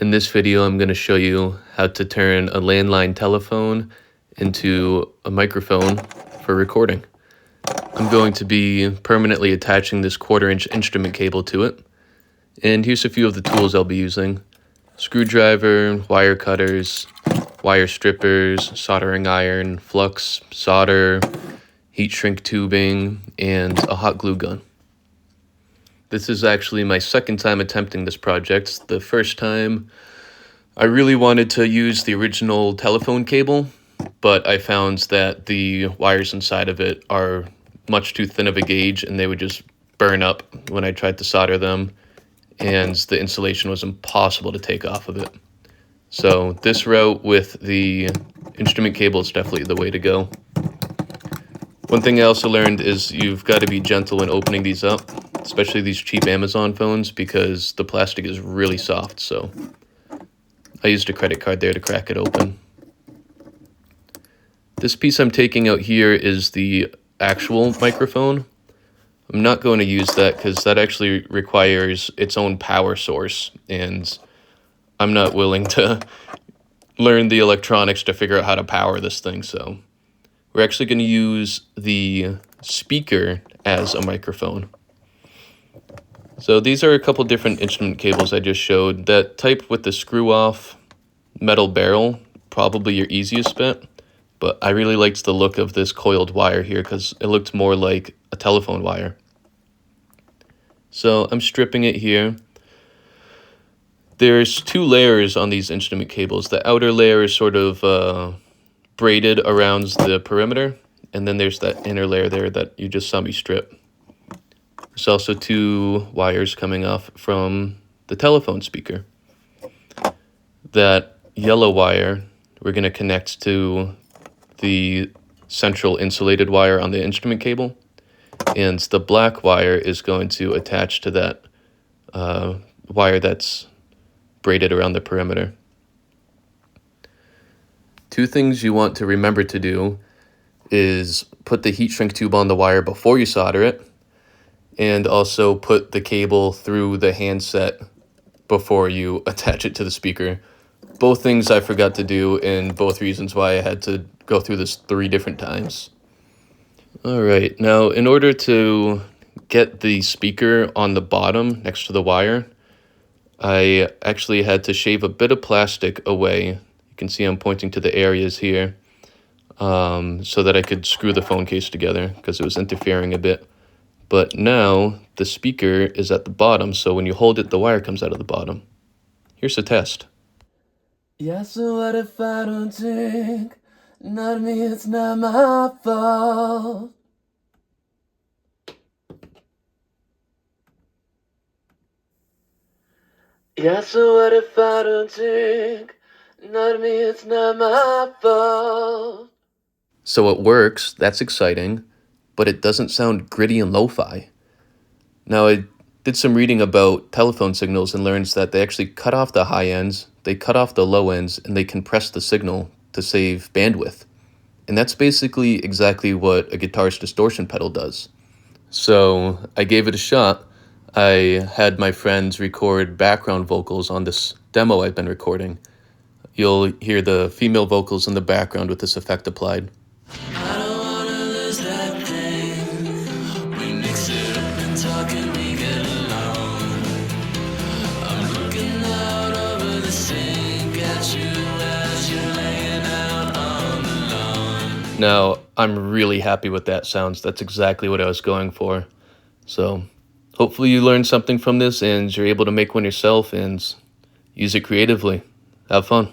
In this video, I'm going to show you how to turn a landline telephone into a microphone for recording. I'm going to be permanently attaching this 1/4-inch instrument cable to it. And here's a few of the tools I'll be using. Screwdriver, wire cutters, wire strippers, soldering iron, flux, solder, heat shrink tubing, and a hot glue gun. This is actually my second time attempting this project. The first time, I really wanted to use the original telephone cable, but I found that the wires inside of it are much too thin of a gauge and they would just burn up when I tried to solder them, and the insulation was impossible to take off of it. So this route with the instrument cable is definitely the way to go. One thing I also learned is you've got to be gentle when opening these up, especially these cheap Amazon phones, because the plastic is really soft. So I used a credit card there to crack it open. This piece I'm taking out here is the actual microphone. I'm not going to use that because that actually requires its own power source, and I'm not willing to learn the electronics to figure out how to power this thing. So we're actually going to use the speaker as a microphone. So these are a couple different instrument cables I just showed. That type with the screw-off metal barrel, probably your easiest bet, but I really liked the look of this coiled wire here because it looked more like a telephone wire. So I'm stripping it here. There's 2 layers on these instrument cables. The outer layer is sort of braided around the perimeter, and then there's that inner layer there that you just saw me strip. There's also 2 wires coming off from the telephone speaker. That yellow wire we're going to connect to the central insulated wire on the instrument cable, and the black wire is going to attach to that wire that's braided around the perimeter. 2 things you want to remember to do is put the heat shrink tube on the wire before you solder it, and also put the cable through the handset before you attach it to the speaker. Both things I forgot to do, and both reasons why I had to go through this 3 different times. Alright, now in order to get the speaker on the bottom next to the wire, I actually had to shave a bit of plastic away. You can see I'm pointing to the areas here, so that I could screw the phone case together because it was interfering a bit. But now the speaker is at the bottom, so when you hold it, the wire comes out of the bottom. Here's a test. Yeah, so what if I don't think? Not me, it's not my fault. Yeah, so what if I don't think? Not me, it's not my fault. So it works, that's exciting, but it doesn't sound gritty and lo-fi. Now I did some reading about telephone signals and learned that they actually cut off the high ends, they cut off the low ends, and they compress the signal to save bandwidth. And that's basically exactly what a guitar's distortion pedal does. So I gave it a shot. I had my friends record background vocals on this demo I've been recording. You'll hear the female vocals in the background with this effect applied. I don't wanna lose that thing. We mix it up and talk and we get along. I'm looking out over the sink at you as you're laying out on the lawn. Now, I'm really happy with that sounds. That's exactly what I was going for. So hopefully you learned something from this and you're able to make one yourself and use it creatively. Have fun.